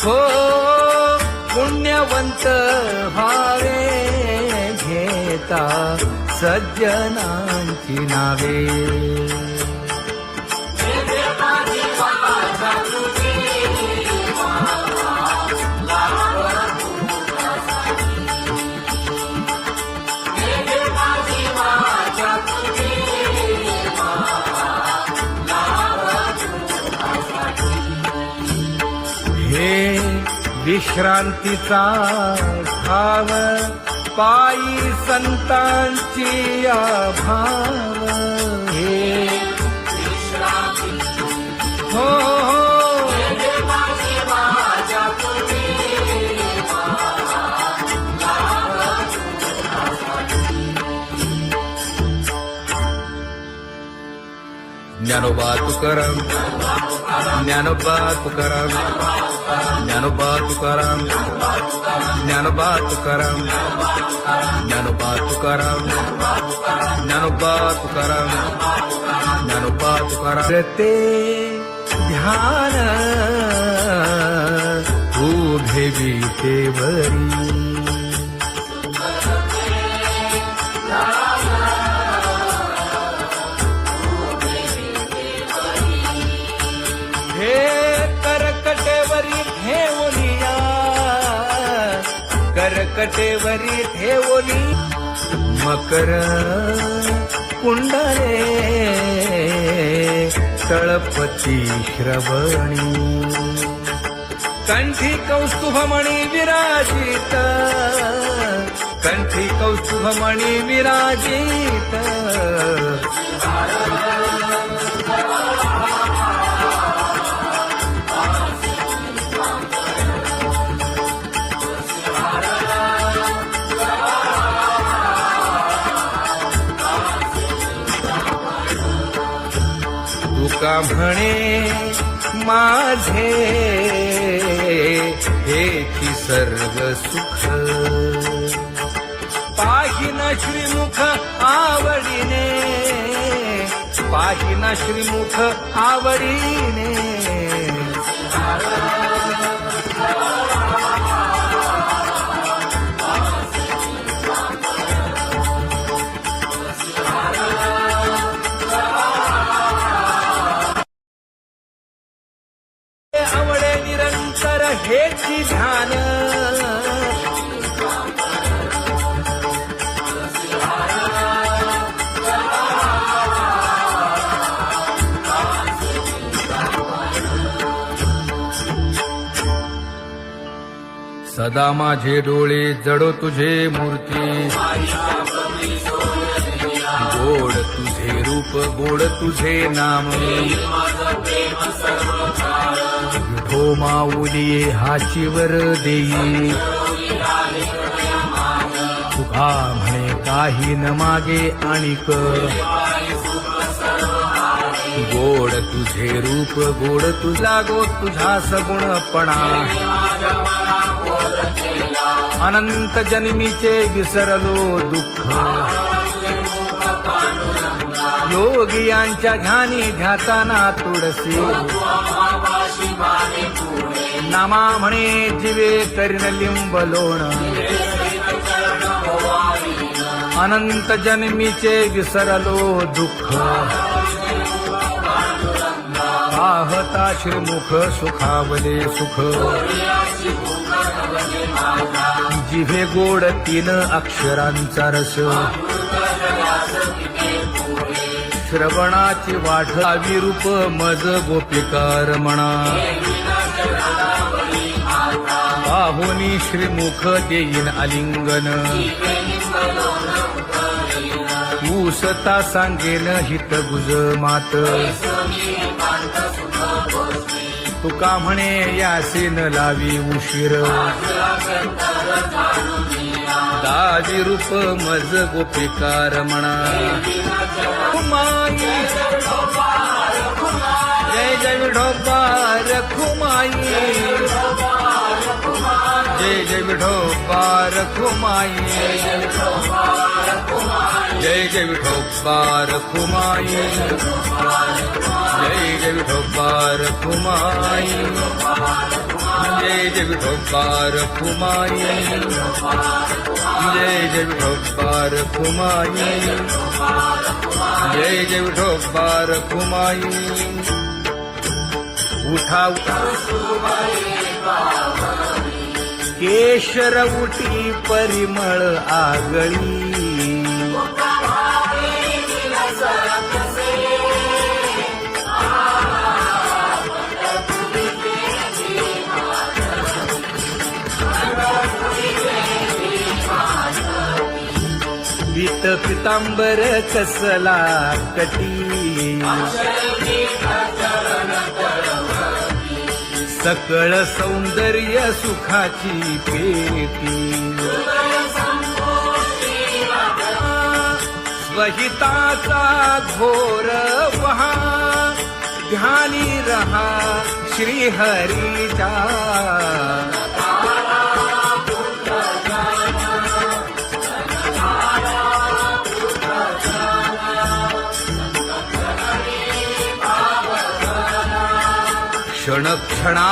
हो पुण्यवंत व्हावे घेता सज्जनांची नावे. हे विश्रांतीचा भाव पायी संतांची भाव. हे हो ज्ञानोबा तुकाराम ज्ञानोबा तुकाराम ज्ञानोबा तुकाराम ज्ञानोबा तुकाराम ज्ञानोबा तुकाराम ज्ञानोबा तुकाराम ज्ञानोबा तुकाराम. ते ध्यान उभे विटेवरी करकटेवरी ठेवली मकर कुंडले तळपती श्रवणी. कंठी कौस्तुभमणी विराजित कंठी कौस्तुभमणी विराजित. तुका म्हणे माझे हेची सर्व सुख पाहिना श्रीमुख आवडीने पाहिना श्रीमुख आवडीने. आवडे निरंतर हेची ध्यान सदा माझे डोळे जडो तुझे मूर्ती. गोड तुझे रूप गोड तुझे नाम. विठो माऊली हाचीवर देई तुका म्हणे काही न मागे आणिक. गोड तुझे रूप गोड तुझा गो तुझा सगुणपणा. अनंत जन्मीचे विसरलो दुःख. योगियांच्या ध्यानी ध्याताना तुळसी. नामा म्हणे जीवे करीन लिंब लोण. अनंत जन्मीचे विसरलो दुःख. पाहता श्रीमुख सुखावले सुख. जिभे गोड तीन अक्षरांचा रस. श्रवणाची वाट विरूप मज गोपिकार म्हणा. पाहुनी श्रीमुख देईन आलिंगन. ऊसता सांगेन हित गुज मात. तुका म्हणे यासीन लावी उशीर. दाजी रूप मज गोपिकार म्हणा. जय जय विठोबा रखुमाई. जय जय विठोबा रखुमाई जय जय विठोबा रखुमाई जय जय विठोबा रखुमाई जय जय विठोबा रखुमाई जय जय विठोबा रखुमाई जय जय विठोबा रखुमाई उठा केशर उठी परिमळ आगळी पीत पितांबर कसला कटी सकळ सौंदर्य सुखाची पेटी स्वहिताचा घोर वहा ध्यानी रहा श्रीहरीचा क्षण क्षणा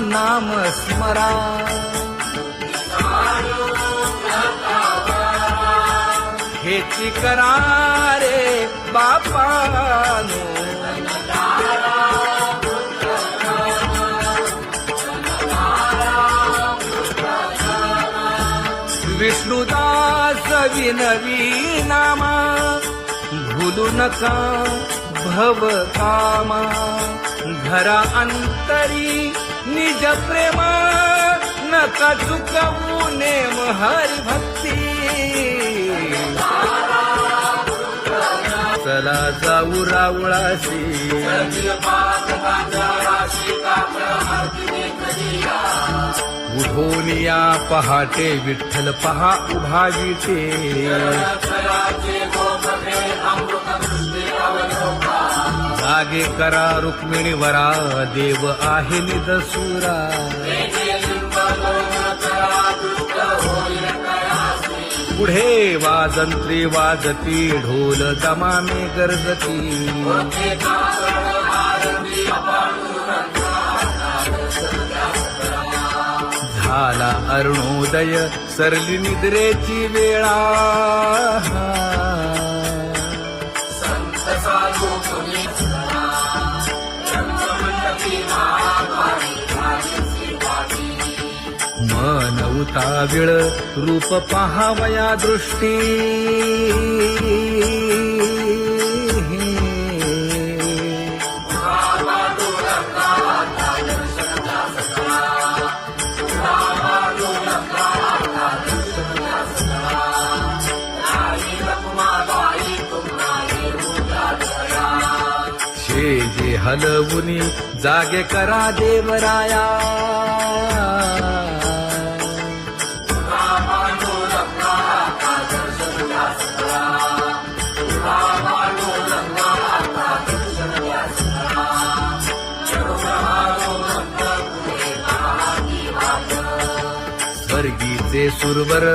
नाम स्मरा हेची करा रे बापानो विष्णुदास विनवी नामा भूलू नका भव कामा घरा अंतरी निज प्रेम नका चुकवू नेम हरी भक्ती चला जाऊ रावळाशी उठून या पहाटे विठ्ठल पहा उभा विटे जागे करा रुक्मिणी वरा देव आहे निदसुरा पुढे वाजंत्री वाजती ढोल दमामे गरजती झाला अरुणोदय सरली निद्रेची वेळा मन उताविळ रूप पहावया दृष्टी जे हलवुनी जागे करा देवराया स्वर्गीचे सुरवर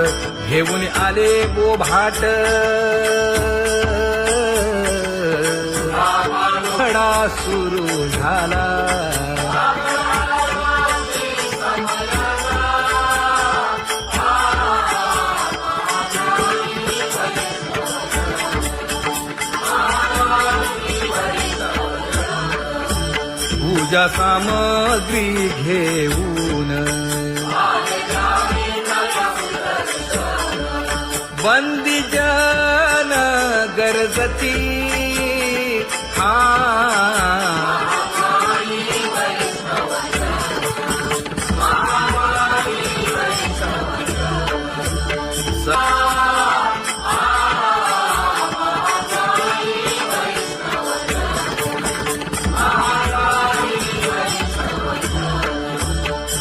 घेऊन आले बोभाट खडा सुरू झाला पूजा सामग्री घेऊन बंदी जन गरजती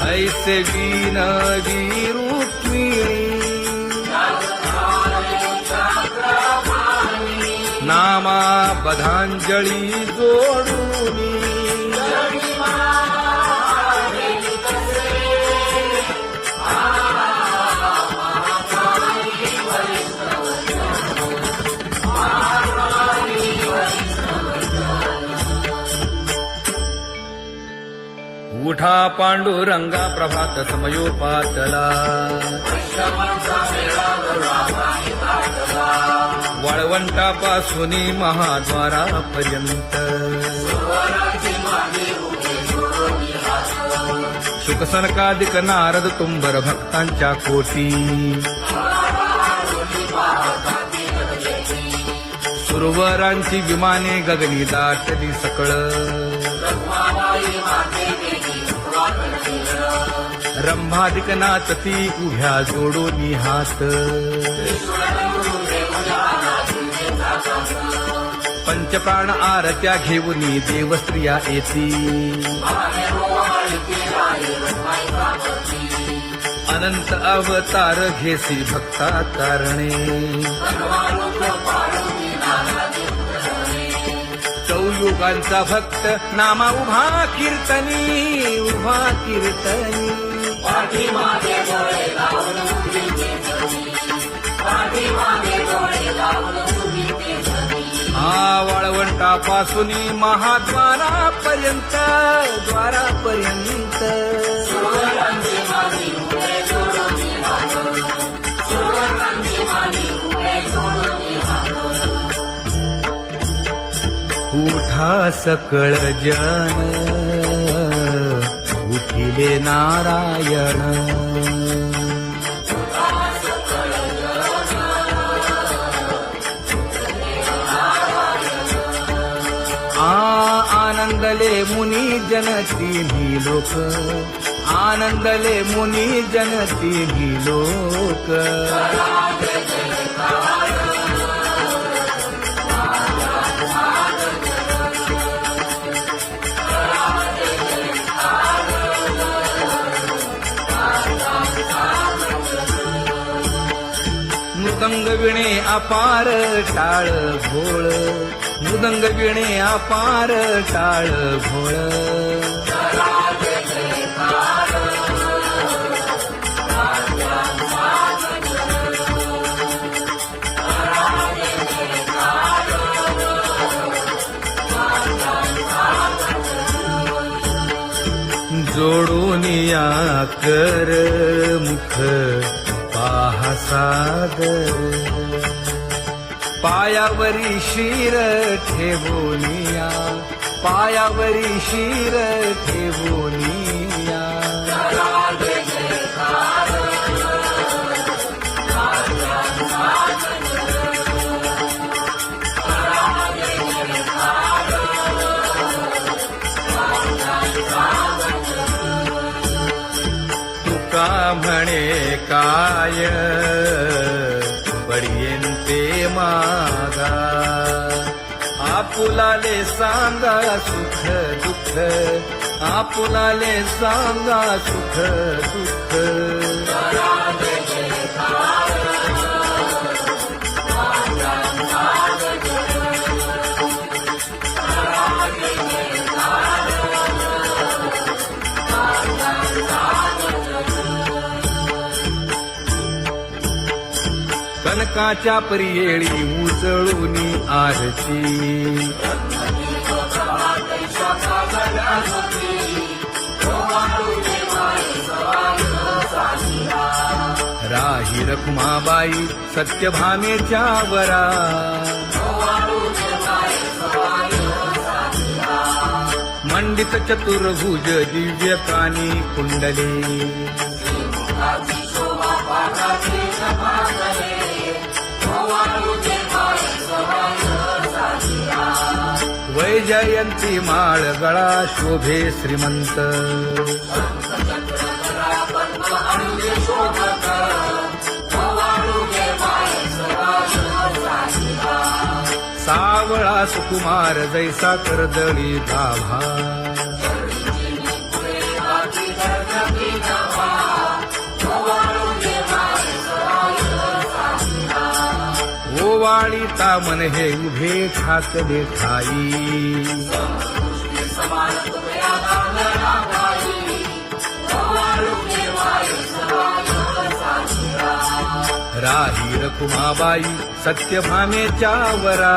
ऐसे विनवी रुक्मिणी नामा बधांजळी जोडूनी मोठा पांडुरंगा प्रभात समयोपातला वाळवंटापासून महाद्वारापर्यंत शुकसनकादिक नारद तुंबर भक्तांच्या कोटी सुरवरांची विमाने गगनी दाटली सकळ रंभादिक नाचती उभ्या जोडोनी हात पंचप्राण आरत्या घेऊनी देवस्त्रिया येती अनंत अवतार घेसी भक्ता कारणे चौयुगांचा भक्त नामा उभा कीर्तनी वाळवंटापासून महाद्वारापर्यंत उठा सकळ जन उठिले नारायण आनंदले मुनी जन तिन्ही लोक आनंदले मुनी जन तिन्ही लोक मृदंग विणे अपार टाळ भोळ मृदंग विणे अपार टाळ भोळ जोडूनिया कर मुख पाहा सादर पायावरी शिर ठेवोनिया पायावरी शिर ठेवोनिया तुका म्हणे काय बडियेंते मागा आपुलाले सांगा सुख दुःख आपुलाले सांगा सुख दुःख कनकाच्या परियेळी उजळूनी आरती राही रखुमाबाई सत्यभामेच्या वरा मंडित चतुर्भुज दिव्य कानी कुंडले वैजयंती माळ गळा शोभे श्रीमंत सावळा सुकुमार जैसा करदळी गाभा ओवाळीता मन हे उभे ठाकले ठाई राही रखुमाबाई सत्यभामेच्या वरा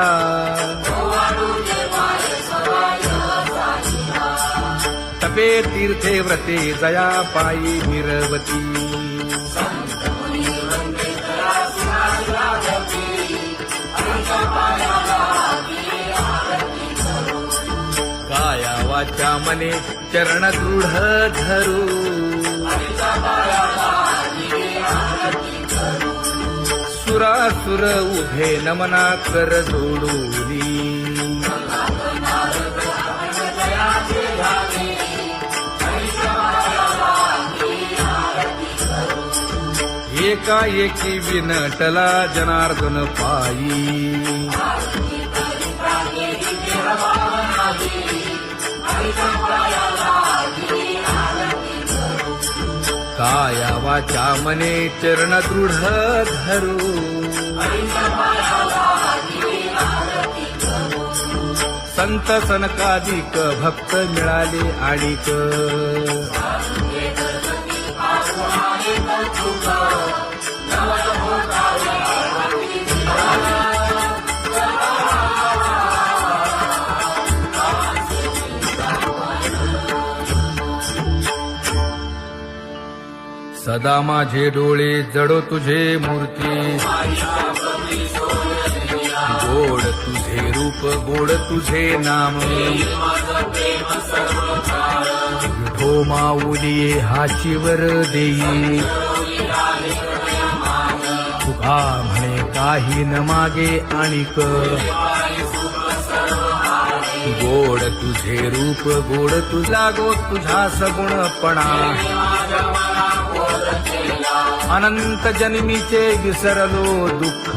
तपे तीर्थे व्रते जया पायी निरवती काया वाचा मने चरण दृढ धरू सुरासुर उभे नमना कर जोडूनी एकाएकी विनटला जनार्दन पायी काया वाचा मने चरण दृढ धरू संत सनकादिक भक्त मिळाले आणिक सदा माझे डोळे जडो तुझे मूर्ती गोड तुझे रूप गोड तुझे नाम विठो माऊली हाचीवर देई तुका म्हणे काही न मागे आणिक गोड तुझे रूप गोड तुझा गो तुझा सगुणपणा अनंत जन्मीचे विसरलो दुःख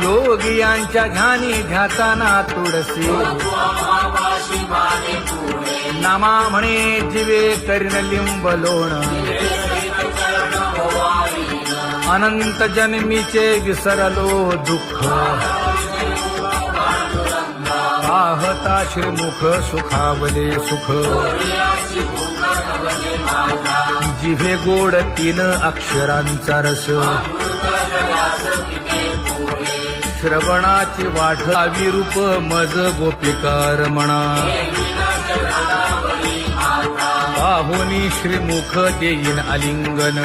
योगियांच्या ध्यानी ध्याताना तुळसी नामा म्हणे जीवे करीन लिंब लोण अनंत जन्मीचे विसरलो दुःख पाहता श्रीमुख सुखावले सुख जिभे गोड 3 अक्षरांचा रस श्रवणाची वाढ विरूप मज गोपिकार म्हणा पाहुनी श्रीमुख देईन आलिंगन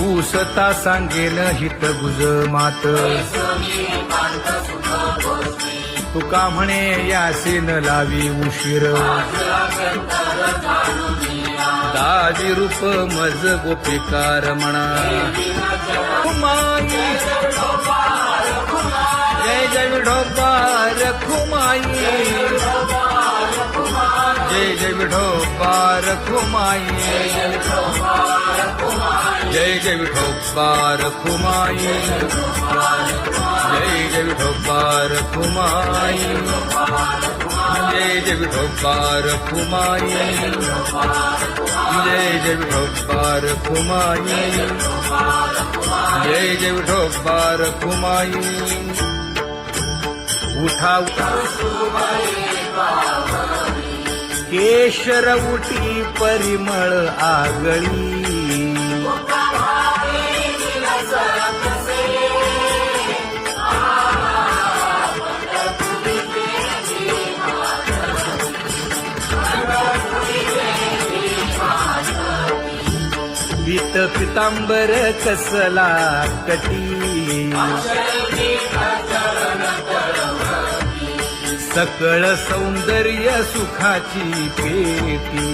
ऊसता सांगेन हित गुज मात तुका म्हणे यासीन लावी उशीर दाजी रूप मज गोपिकार म्हणा खुमाई जय जय विठोबा रखुमाई जय जय विठोबा रखुमाई जय जय विठोबा रखुमाई जय जय विठोबा रखुमाई जय जय विठोबा रखुमाई जय जय विठोबा रखुमाई जय जय विठोबा रखुमाई उठा केशर उटी परिमळ आगळी पीत पितांबर कसला कटी सकळ सौंदर्य सुखाची पेटी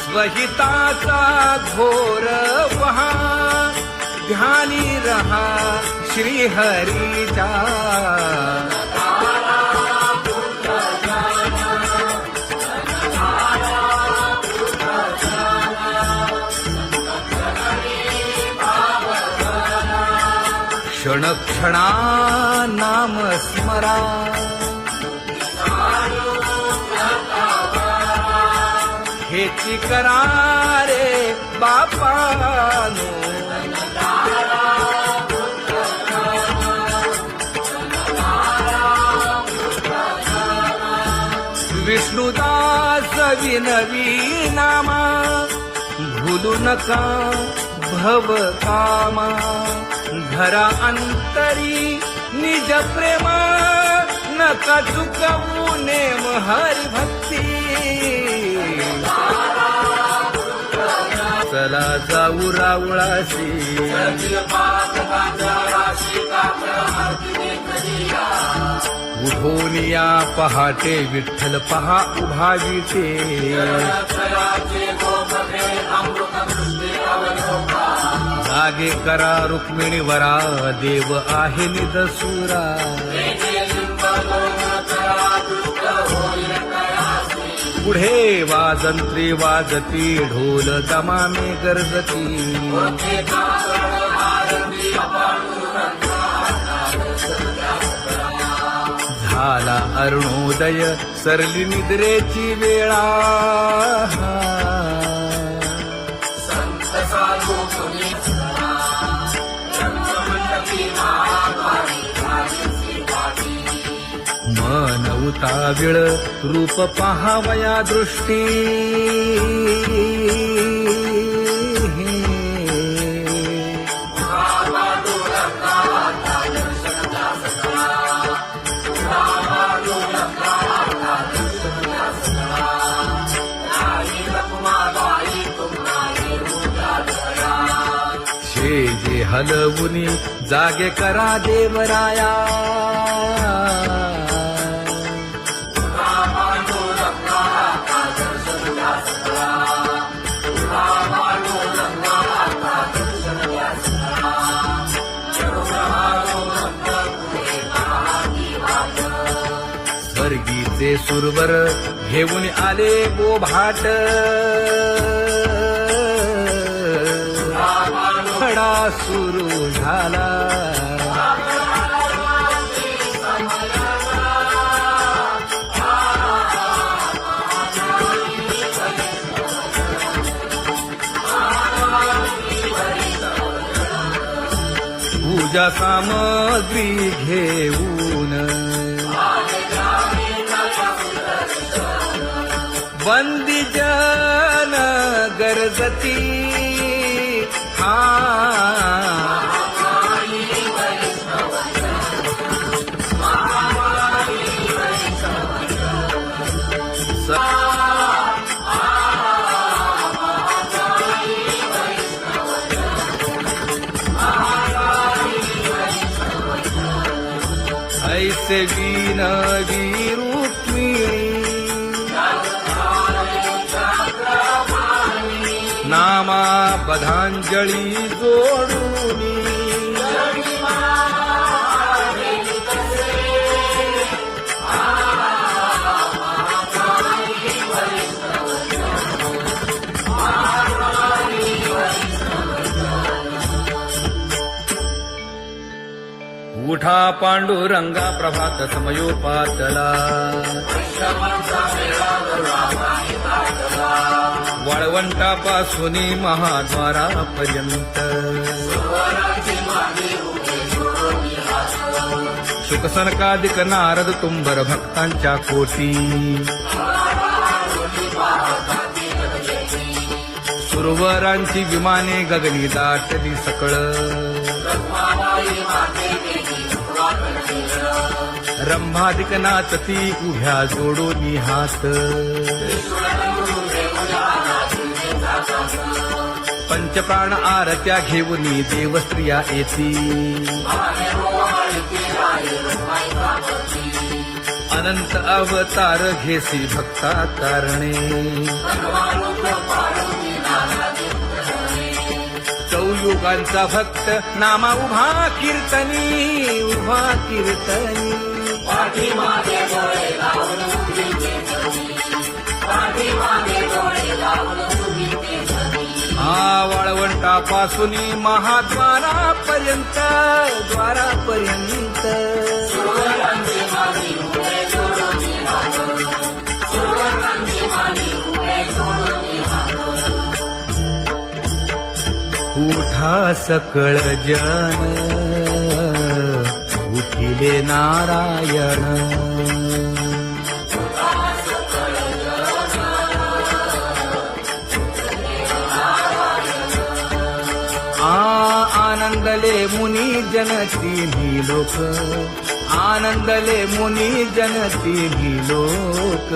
स्वहिताचा घोर वहा ध्यानी रहा श्रीहरीचा क्षण क्षणा नाम स्मरा हेची करा रे बापानो विष्णुदास विनवी नामा भूलू नका भव कामा धरा अंतरी निज प्रेम नका चुकवू नेम हरी भक्ती चला जाऊ रावळाशी उठोनिया पहाटे विठ्ठल पहा उभा विटे जागे करा रुक्मिणी वरा देव आहे निदसुरा पुढे वाजंत्री वाजती ढोल दमामे गरजती झाला अरुणोदय सरली निद्रेची वेळा मन उताविळ रूप पहावया दृष्टी जे हलवुनी जागे करा देवराया स्वर्गीचे सुरवर घेऊन आले बोभाट खडा सुरू झाला पूजा सामग्री घेऊन बंदी जन गरजती ऐसे विनवी रुक्मिणी नामा बधांजळी जोडूनी उठा पांडुरंगा प्रभात समयोपातला वाळवंटापासून महाद्वारापर्यंत शुकसनकादिक नारद तुंबर भक्तांच्या कोटी सुरवरांची विमाने गगनी दाटली सकळ रंभादिक नाचती उभ्या जोडोनी हात पंचप्राण आरत्या घेऊनी देवस्त्रिया येती अनंत अवतार घेसी भक्ता कारणे चौयुगांचा भक्त नामा उभा कीर्तनी उभा कीर्तनी वाळवंटापासून महाद्वारापर्यंत द्वारापर्यंत उठा सकळ जन उठिले नारायण आनंद आनंदले मुनी जन तिन्ही लोक, आनंदले मुनी जन तिन्ही लोक.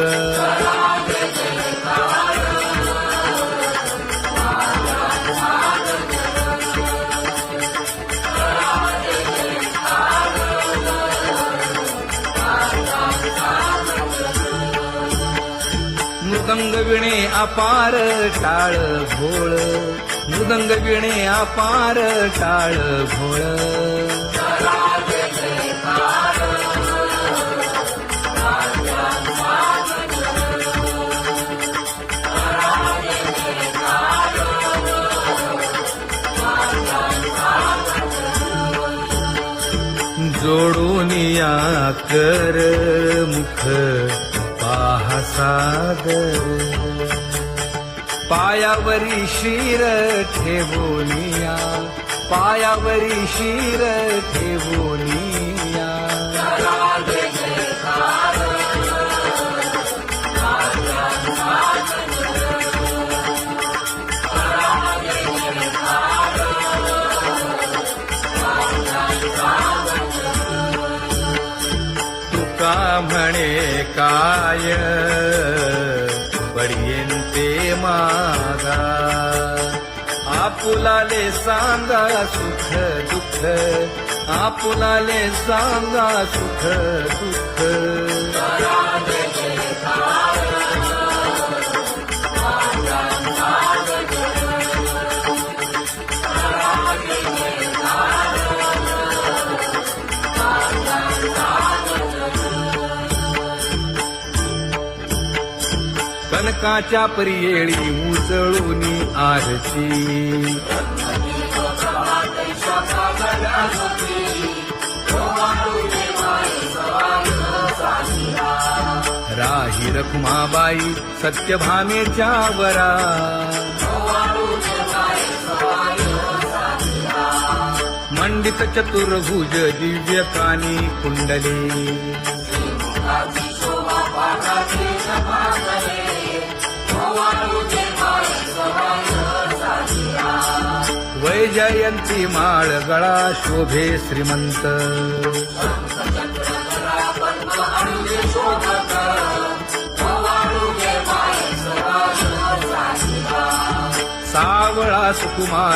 मृदंग विणे अपार टाळ भोळ, मृदंग विणे अपार टाळ भोळ. जोडून या कर मुख पाहा सादर, पायावरी शिर ठेवोनिया, पायावरी शिर ठेवोनिया. तुका म्हणे काय पडियेंते मागा, आपुलाले सांगा सुख दुःख, आपुलाले सांगा सुख दुःख. कनकाच्या परियेळी उजळूनी आरती, राही रखुमाबाई सत्यभामेच्या वरा, मंडित चतुर्भुज दिव्य कानी कुंडली, वैजयंती माळ गळा शोभे श्रीमंत, सावळा सुकुमार